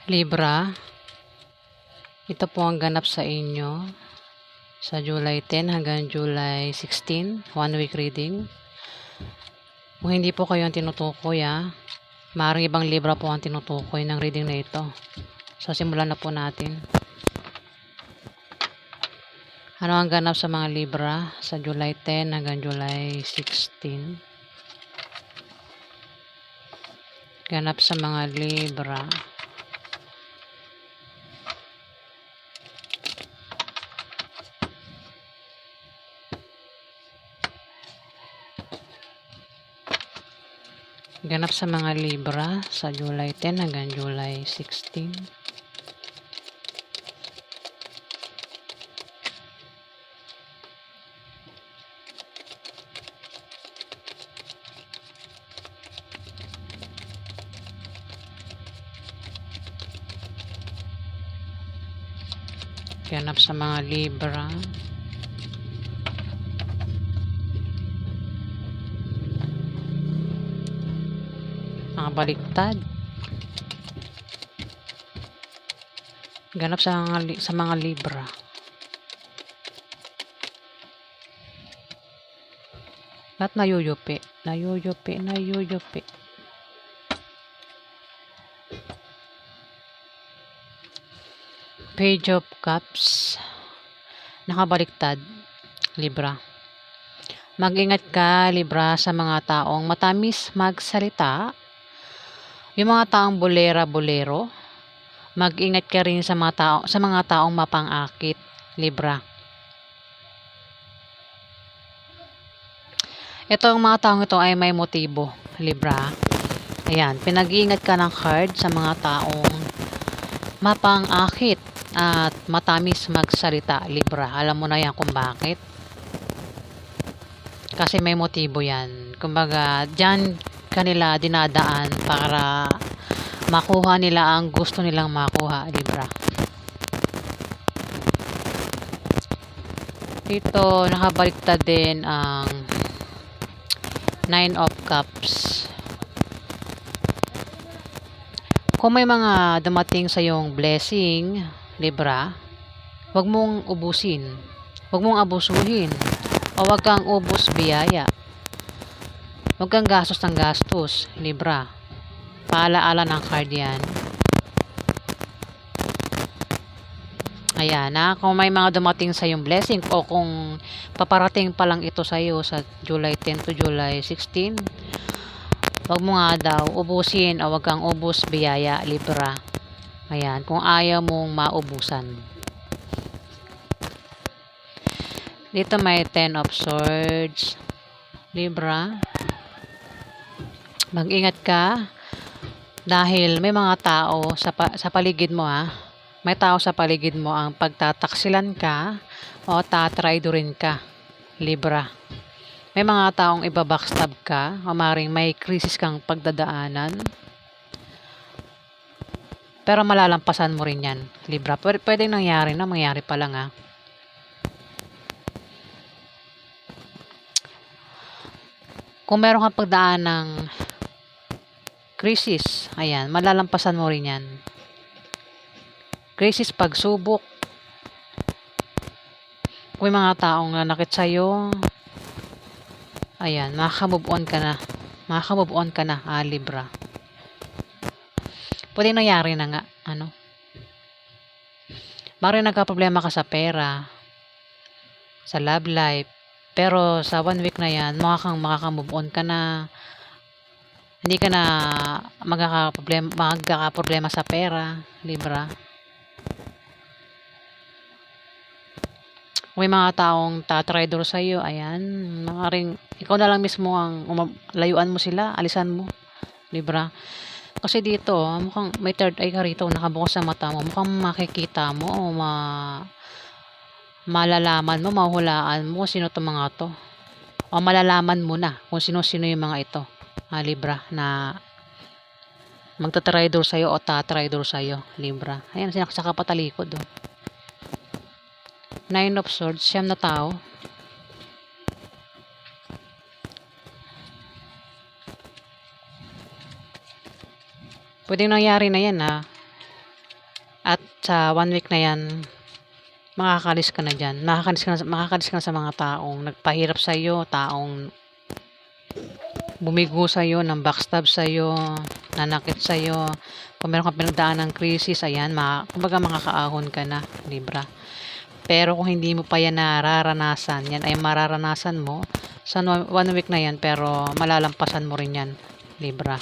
Libra, ito po ang ganap sa inyo sa July 10 hanggang July 16, 1 week reading. Kung hindi po kayo ang tinutukoy, maaaring ibang Libra po ang tinutukoy ng reading na ito. So, simulan na po natin. Ano ang ganap sa mga Libra sa July 10 hanggang July 16? Ganap sa mga Libra. Ganap sa mga Libra sa July 10 hanggang July 16. Ganap sa mga Libra. Mga baliktad. Ganap sa mga Libra. At nayuyupi. Page of Cups. Nakabaliktad, Libra. Mag-ingat ka, Libra, sa mga taong matamis magsalita. Yung mga taong bolero. Mag-ingat ka rin sa mga taong mapang-akit, Libra. Itong mga taong ito ay may motibo, Libra. Ayan, pinag-iingat ka ng card sa mga taong mapang-akit at matamis magsalita, Libra. Alam mo na yan kung bakit. Kasi may motibo yan. Kumbaga, dyan kanila dinadaan para makuha nila ang gusto nilang makuha, Libra. Dito, nakabaliktad din ang 9 of Cups. Kung may mga dumating sa yung blessing, Libra, huwag mong ubusin. Huwag mong abusuhin. O huwag kang ubus biyaya. Huwag kang gastos ng gastos, Libra. Paalaala ng card yan. Ayan, kung may mga dumating sa yung blessing o kung paparating pa lang ito sa iyo sa July 10 to July 16, huwag mo nga daw ubusin o huwag kang ubus biyaya, Libra. Ayan, kung ayaw mong maubusan. Dito may 10 of Swords, Libra. Mag-ingat ka dahil may mga tao sa paligid mo, may tao sa paligid mo ang pagtataksilan ka o tatraidorin ka, Libra. May mga taong ibabackstab ka o maring may krisis kang pagdadaanan. Pero malalampasan mo rin yan, Libra. Pwedeng mangyari pa lang. Kung meron kang pagdaan ng krisis, ayan, malalampasan mo rin yan. Krisis, pagsubok. Kung may mga taong nanakit sa'yo, ayan, makaka-move on ka na, Libra. Pwede nangyari na nga, Baka nagka-problema ka sa pera, sa love life, pero sa 1 week na yan, makaka-move on ka na. Hindi ka na magkakaproblema sa pera, Libra. May mga taong tatraidor sa iyo, ayan, maaaring ikaw na lang mismo ang layuan mo sila, alisan mo, Libra. Kasi dito, mukhang may third eye ka rito, nakabukas sa mata mo, mukhang makikita mo o malalaman mo, mahuhulaan mo kung sino itong mga to. O malalaman mo na kung sino-sino yung mga ito, Libra, na magtatraidor sa'yo o tatraidor sa'yo, Libra. Ayan, sinakasaka pa talikod. 9 of Swords, 9 na tao. Pwedeng nangyari na yan, At sa 1 week na yan, makakalis ka na dyan. Makakalis ka na sa mga taong nagpahirap sa'yo, taong bumigo sa'yo, ng backstab sa'yo, nanakit sa'yo. Kung meron kang pinagdaan ng krisis, ayan, kumbaga makakaahon ka na, Libra. Pero kung hindi mo pa yan nararanasan, yan ay mararanasan mo sa 1 week na yan, pero malalampasan mo rin yan, Libra.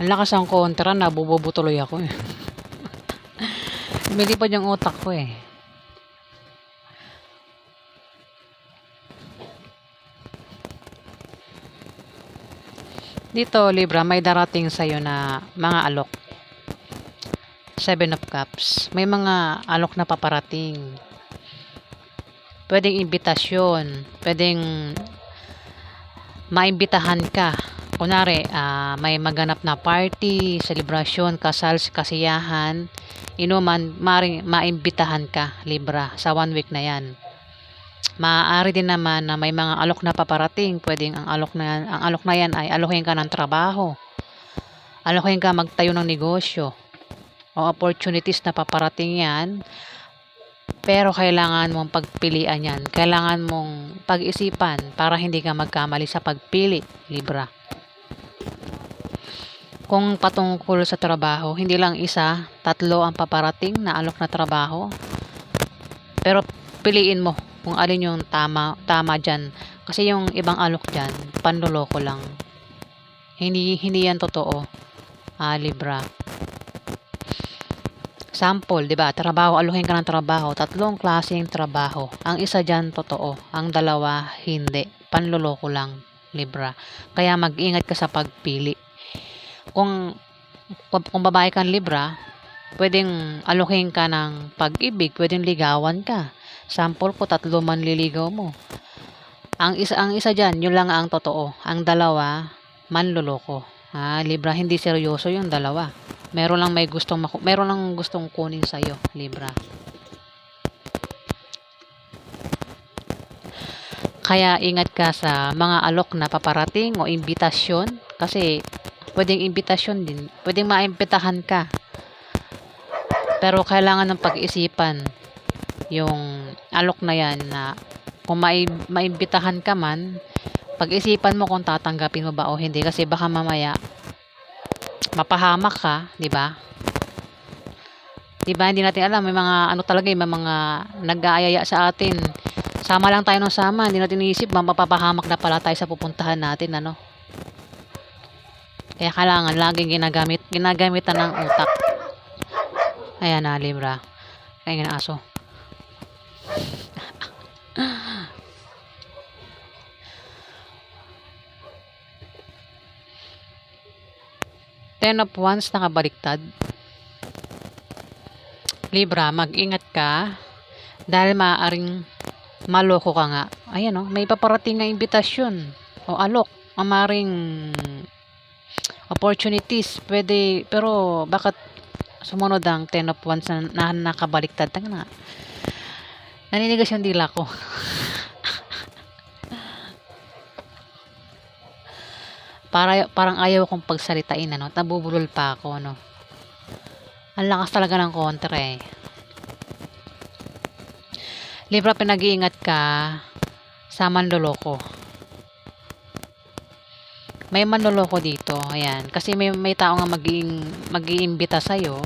Ang lakas ang kontra, nabubobo tuloy ako eh. Lumilipad yung utak ko eh. Dito, Libra, may darating sa'yo na mga alok. 7 of Cups. May mga alok na paparating. Pwedeng imbitasyon. Pwedeng maimbitahan ka. Kunwari, may maganap na party, selebrasyon, kasal, kasiyahan, inuman, maimbitahan ka, Libra, sa 1 week na yan. Maaari din naman na may mga alok na paparating. Pwedeng ang alok na yan ay alokin ka ng trabaho. Alokin ka magtayo ng negosyo. O opportunities na paparating yan. Pero kailangan mong pagpilian yan. Kailangan mong pag-isipan para hindi ka magkamali sa pagpili, Libra. Kung patungkol sa trabaho, hindi lang 1, 3 ang paparating na alok na trabaho. Pero piliin mo kung alin yung tama dyan. Kasi yung ibang alok dyan, panloloko lang. Hindi yan totoo, Libra. Sample, 'di ba? Trabaho, alohin ka ng trabaho, 3 klaseng trabaho. Ang isa diyan totoo, ang 2 hindi. Panloloko lang, Libra. Kaya mag-ingat ka sa pagpili. Kung babae kang Libra, pwedeng alohin ka ng pag-ibig, pwedeng ligawan ka. Sample ko, 3 manliligaw mo. Ang isa diyan, yun lang ang totoo. Ang 2, manloloko. Libra, hindi seryoso yung 2. Meron lang gustong kunin sa iyo, Libra. Kaya ingat ka sa mga alok na paparating o imbitasyon kasi pwedeng imbitasyon din, pwedeng maimbitahan ka. Pero kailangan ng pag-isipan yung alok na yan na kung maimbitahan ka man, pag-isipan mo kung tatanggapin mo ba o hindi kasi baka mamaya mapahamak ka, 'di ba? 'Di ba hindi natin alam may mga talaga, may mga nag-aayaya sa atin. Sama lang tayo ng sama, hindi natin iisip mapapahamak na pala tayo sa pupuntahan natin, ano? Kaya kailangan laging ginagamitan ng utak. Ayan na, Libra. Kaya ng aso. Ten of Wands nakabaliktad. Libra, mag-ingat ka dahil maaaring maloko ka nga. Ayan may paparating na imbitasyon o alok. Maaaring opportunities. Pwede, pero bakit sumunod ang Ten of Wands na nakabaliktad? Tanga na. Naninigas yung dila ko. Parang ayaw kong pagsalitain, nabubulol pa ako, Ang lakas talaga ng kontra eh. Libra, pinag-iingat ka sa manloloko. May manloloko dito, ayan. Kasi may tao nga mag-iimbita sa'yo.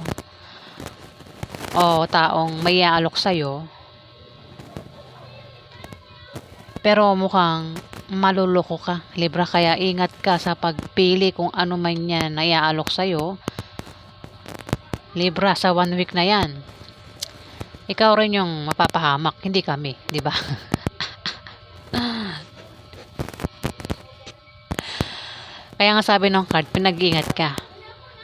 O taong may aalok sa'yo. Pero mukhang maluloko ka, Libra, kaya ingat ka sa pagpili kung ano man yan na iaalok sa'yo, Libra, sa 1 week na yan. Ikaw rin yung mapapahamak, hindi kami, di ba? Kaya nga sabi ng card, pinag-ingat ka.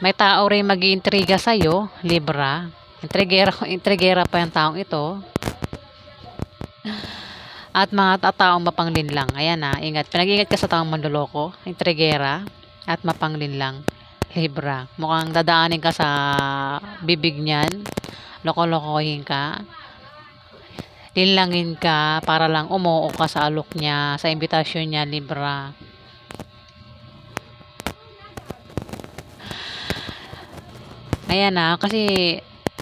May tao rin mag-iintriga sa'yo, Libra. Intrigera pa yung taong ito. At mga taong mapanglinlang. Ayan na, ingat. Pinag-ingat ka sa taong manloloko, intrigera, at mapanglinlang. Libra. Mukhang dadaanin ka sa bibig niyan. Loko-lokohin ka. Linlangin ka para lang umuo ka sa alok niya, sa imbitasyon niya, Libra. Ayan na, kasi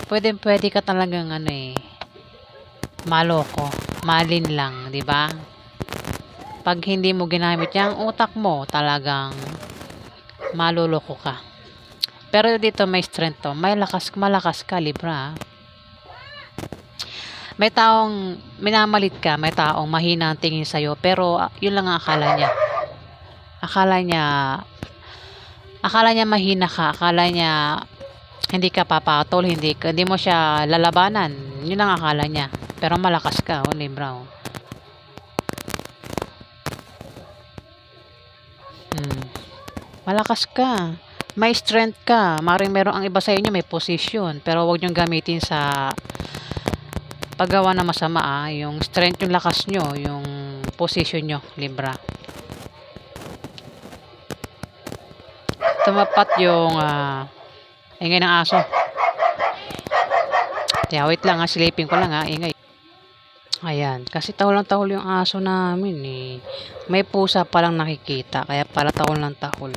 pwede ka talagang maloko, malinlang, 'di ba? Pag hindi mo ginamit yung utak mo, talagang maluloko ka. Pero dito may strength to, malakas ka, Libra. May taong minamalit ka, may taong mahina ang tingin sa'yo, pero yun lang ang akala niya. Akala niya mahina ka, akala niya hindi ka papatol, hindi mo siya lalabanan. Yun ang akala niya. Pero malakas ka, Libra. Malakas ka. May strength ka. Maring meron ang iba sa inyo may position, pero wag niyong gamitin sa paggawa ng masama. Yung strength, yung lakas nyo, yung position nyo, Libra. Tumapat yung ingay ng aso. Kaya wait lang silipin ko lang ingay. Ayan, kasi tahol yung aso namin May pusa palang nakikita, kaya pala tahol ng tahol.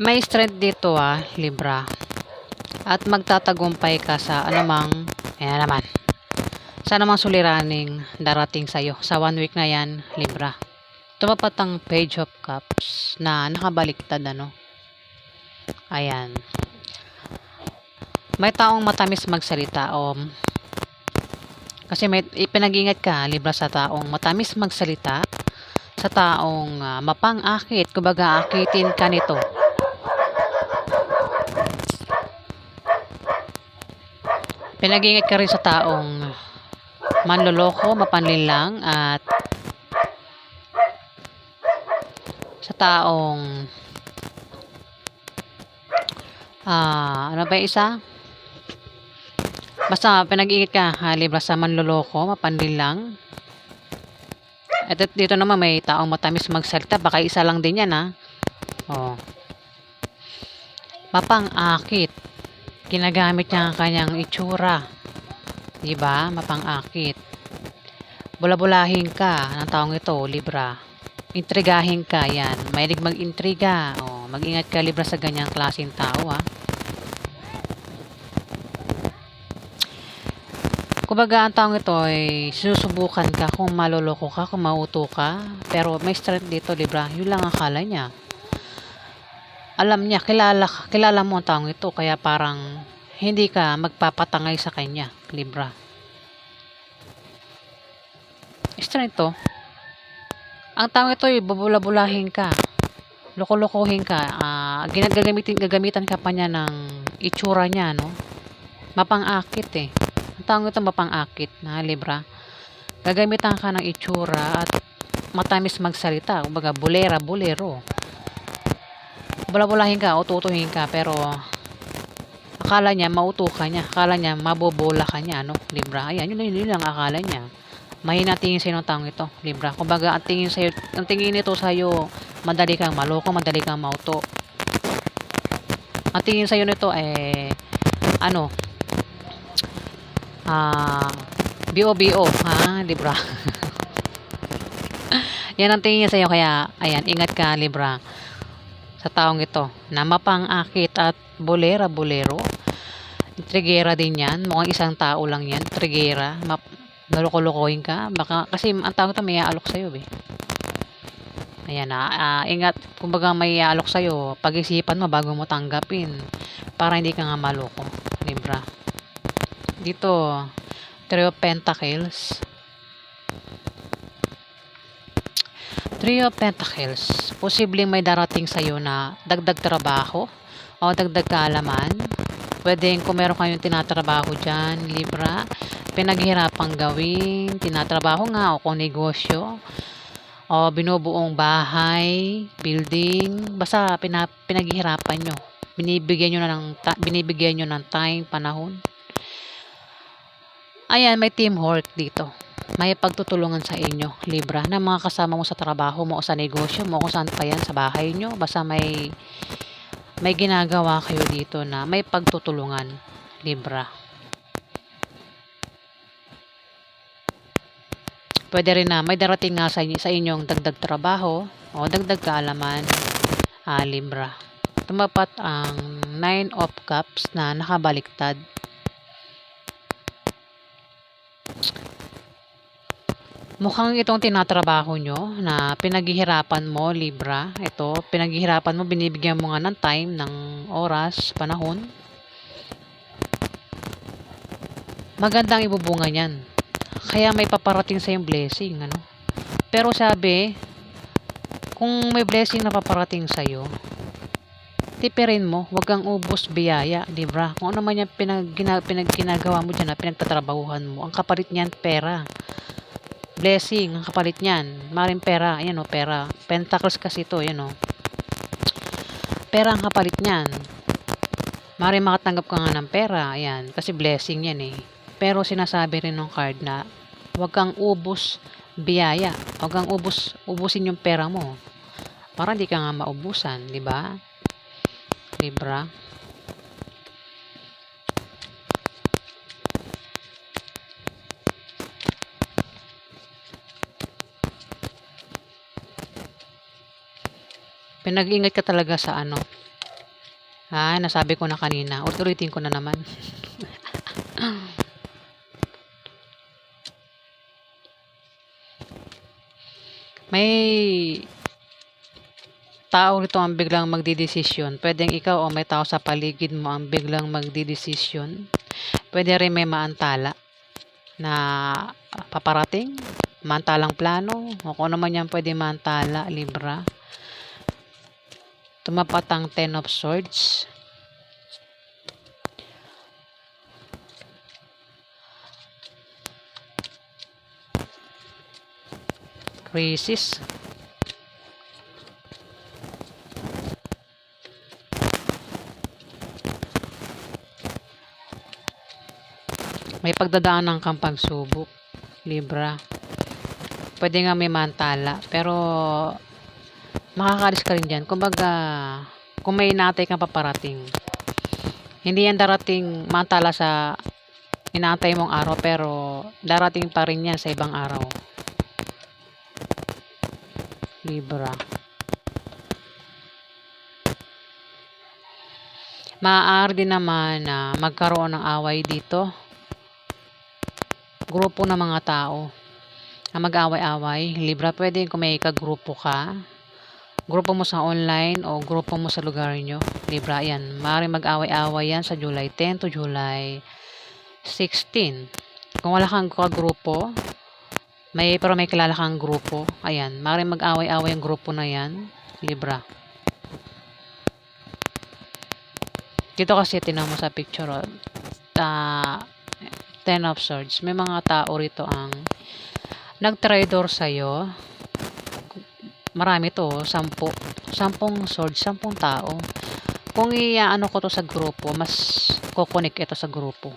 May strength dito Libra. At magtatagumpay ka sa anumang, ayan naman, sa anumang suliraning darating sa'yo. Sa 1 week na yan, Libra. Tumapat ang Page of Cups na nakabaliktad, Ayan. May taong matamis magsalita kasi may ipinag-ingat ka, Libra, sa taong matamis magsalita, sa taong mapang-akit, kumbaga akitin ka nito. Pinag-ingat ka rin sa taong manloloko, mapanlinlang, at sa taong ano ba isa? Basta pinag-ingat ka, Libra, sa manloloko, mapanlinlang. At dito naman may taong matamis magsalita, baka isa lang din yan mapang-akit. Ginagamit niya ang kanyang itsura. Diba? Mapang-akit. Bula-bulahin ka ng taong ito, Libra. Intrigahin ka, yan. Mahilig mag-intriga. Mag-ingat ka, Libra, sa ganyang klaseng tao, Kumbaga, ang taong ito ay sinusubukan ka kung maloloko ka, kung mauto ka. Pero may strength dito, Libra. Yun lang ang akala niya. Alam niya, kilala mo ang taong ito, kaya parang hindi ka magpapatangay sa kanya, Libra. Strength to. Ang taong ito ay bubula-bulahin ka, loko-lokohin ka, gagamitan ka pa niya ng itsura niya, mapang-akit Ang taong ito mapang-akit na, Libra. Gagamitan ka ng itsura at matamis magsalita, kumbaga bolero. Bula-bulahin ka, ututuhin ka, pero akala niya mauto ka niya, akala niya mabobola ka niya, Libra. Ayan, yun lang akala niya. Mahina tingin sa'yo ng taong ito, Libra. Kumbaga, ang tingin nito sa'yo, madali kang maloko, madali kang mauto. Ang tingin sa'yo nito BO, Libra. Yan ang tingin niya sa'yo, kaya, ayan, ingat ka, Libra, sa taong ito, na mapang-akit at bolero. Intrigera din yan. Mukhang isang tao lang yan. Intrigera. Naloko-lokohin ka. Baka, kasi ang taong ito may aalok sa'yo, Ayan ingat. Kumbaga may aalok sa'yo. Pag-isipan mo bago mo tanggapin. Para hindi ka nga maloko, Libra. Dito, Three of Pentacles. Posibleng may darating sa'yo na dagdag trabaho o dagdag kaalaman. Pwedeng kung meron kayong tinatrabaho dyan, Libra, pinaghirapang gawin, tinatrabaho nga o kung negosyo o binubuong bahay, building, basta pinaghihirapan nyo. Binibigyan nyo ng time, panahon. Ayan, may teamwork dito. May pagtutulungan sa inyo, Libra, na mga kasama mo sa trabaho mo o sa negosyo mo, kung saan pa yan, sa bahay nyo. Basta may ginagawa kayo dito na may pagtutulungan, Libra. Pwede rin na may darating nga sa inyong dagdag trabaho o dagdag kaalaman, Libra. Tumapat ang 9 of Cups na nakabaliktad. Mukhang itong tinatrabaho nyo na pinaghihirapan mo, Libra. Ito, pinaghihirapan mo, binibigyan mo nga ng time, ng oras, panahon. Magandang ibubunga niyan. Kaya may paparating sa yung blessing, ano? Pero sabi, kung may blessing na paparating sa iyo, tipirin mo, wag kang ubos biyaya, Libra. Kung ano man yung ginagawa mo diyan, na pinagtatrabahuhan mo, ang kapalit niyan pera. Blessing, ang kapalit niyan, maring pera, ayan o, pera. Pentacles kasi ito, ayan o. Pera ang kapalit niyan. Maring makatanggap ka nga ng pera, ayan, kasi blessing yan eh. Pero sinasabi rin ng card na huwag kang ubos biyaya. Huwag kang ubusin yung pera mo. Para hindi ka nga maubusan, di ba? Libra. Pinag-ingat ka talaga sa ano. Nasabi ko na kanina. Ulitin ko na naman. May tao rito ang biglang magdidesisyon. Pwedeng ikaw o may tao sa paligid mo ang biglang magdidesisyon. Pwede rin may maantala na paparating. Maantalang plano. O kung ano man yan pwede maantala, Libra. Tumapat ang 10 of Swords. Crisis. May pagdadaanan kang pagsubok, Libra. Pwede nga may mantala, pero makakalis ka rin dyan. Kumbaga, kung may inaantay kang paparating, hindi yan darating mantala sa inaantay mong araw, pero darating pa rin yan sa ibang araw. Libra. Maaari din naman na magkaroon ng away dito. Grupo ng mga tao na mag-away-away. Libra, pwede kung may kagrupo ka. Grupo mo sa online o grupo mo sa lugar nyo. Libra, yan. Maaaring mag-away-away yan sa July 10 to July 16. Kung wala kang kagrupo, pero may kilala kang grupo, ayan, maaaring mag-away-away ang grupo na yan, Libra. Dito kasi tinan mo sa picture, 10 of Swords. May mga tao rito ang nag-traitor sa'yo. Marami to, 10 swords, 10 tao. Kung iaano ko to sa grupo, mas kukunik ito sa grupo.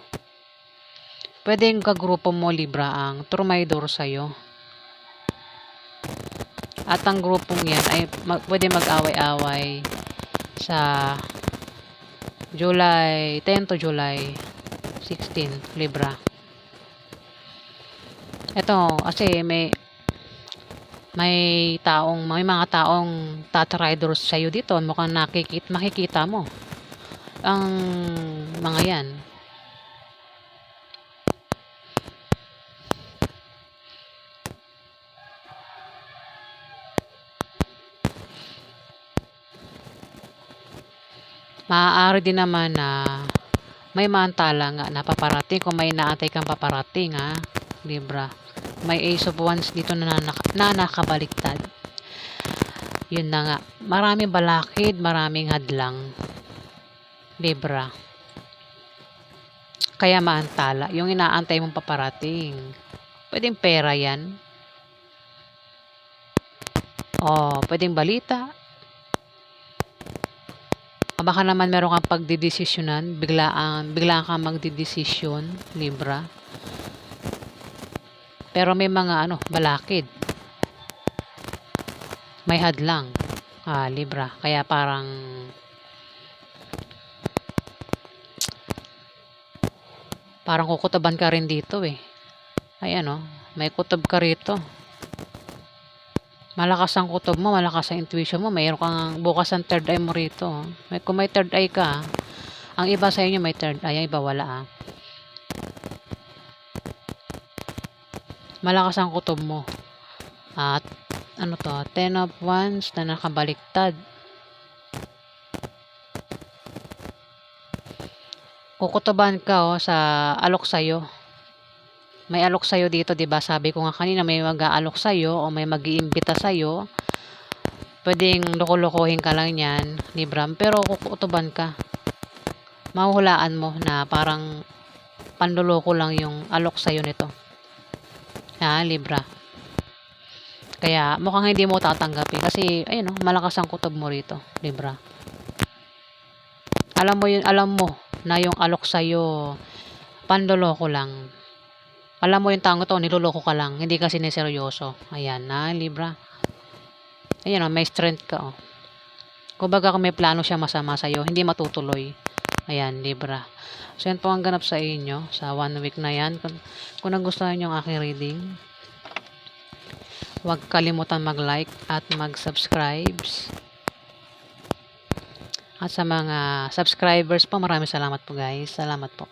Pwede yung kagrupo mo, Libra, ang trumaydor sa'yo. At ang grupong yan ay pwede mag-away-away sa July 10 to July 16, Libra. Ito, kasi may mga taong tatraidor sa'yo dito. Mukhang makikita mo ang mga yan. Maaari din naman na may mantala nga na paparating kung may naantay kang paparating, Libra. May Ace of Wands dito na nakabaliktad. Yun na nga. Maraming balakid, maraming hadlang, Libra. Kaya maantala. Yung inaantay mong paparating. Pwedeng pera yan. Pwedeng balita. Baka naman meron kang pagdidesisyonan, biglaan kang magdidesisyon, Libra. Pero may mga balakid. May hadlang. Libra. Kaya parang kukutoban ka rin dito eh. Ayan may kutob ka rito. Malakas ang kutob mo, malakas ang intuition mo. Mayroon kang bukas ang third eye mo rito. Kung may third eye ka, ang iba sa inyo may third eye, ang iba wala Malakas ang kutob mo. At Ten of Wands na nakabaliktad. Kukutoban ka sa alok sa'yo. May alok sa'yo dito, 'di ba? Sabi ko nga kanina may mag-aalok sa'yo o may mag-iimbita sa'yo. Pwedeng loko-lokohin ka lang 'yan, Libra, pero kukutoban ka. Mahuhulaan mo na parang panloloko lang yung alok sa'yo nito. Libra. Kaya mukhang hindi mo tatanggapin kasi ayun malakas ang kutob mo rito, Libra. Alam mo na yung alok sa'yo panloloko lang. Alam mo yung tango to, niloloko ka lang, hindi ka sineseryoso. Ayan Libra. Ayan may strength ka Kumbaga kung may plano siya masama sa'yo, hindi matutuloy. Ayan, Libra. So yan po ang ganap sa inyo sa 1 week na yan. Kung nagustuhan nyo ang aking reading, huwag kalimutan mag-like at mag-subscribe. At sa mga subscribers po, maraming salamat po guys. Salamat po.